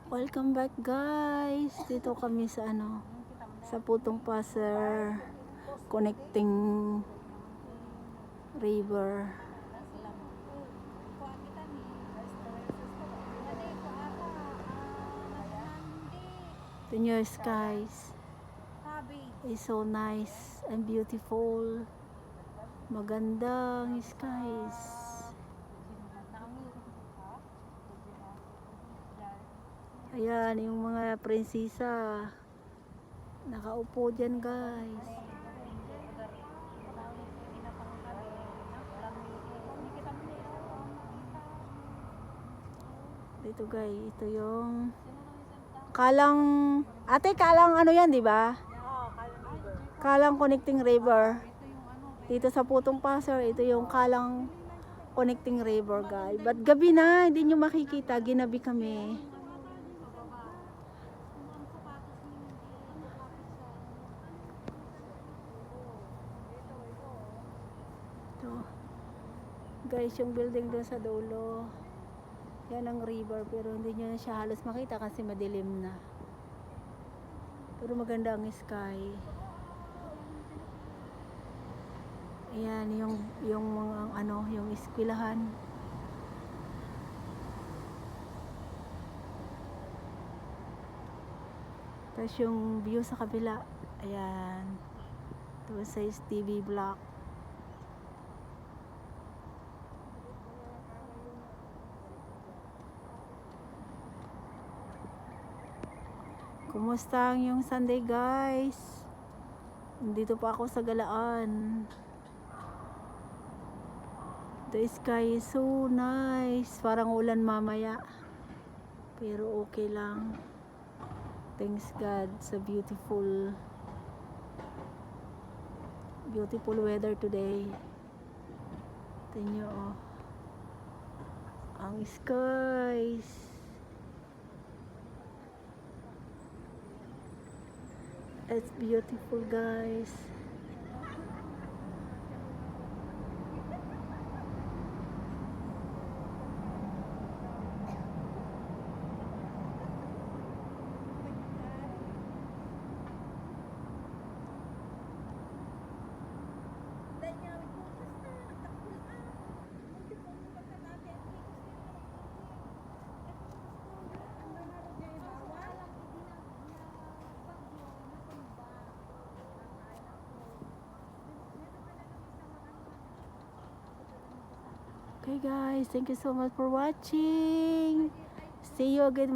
Welcome back guys. Dito kami sa sa Putong Pasir connecting river. The new skies is so nice and beautiful. Magandang skies. Ayan, yung mga prinsesa nakaupo dyan guys. Dito guys, ito yung Kalang, Kalang ano yan, di ba? Kalang Connecting River. Dito sa Putong Pasir, ito yung Kalang Connecting River guys. But gabi na, hindi nyo makikita, ginabi kami. Ito. Guys, yung building doon sa dulo. Yan ang river, pero hindi nyo na siya halos makita kasi madilim na. Pero maganda ang sky. Ayan, yung mga yung eskwelahan. Tapos yung view sa kabila. Ayan. Ito sa TV block. Kumusta ang yung Sunday guys? Dito pa ako sa Galaan. The sky is so nice. Parang ulan mamaya. Pero okay lang. Thanks God sa beautiful weather today. Tingnan nyo ang skies. It's beautiful guys. Okay guys, thank you so much for watching. See you again.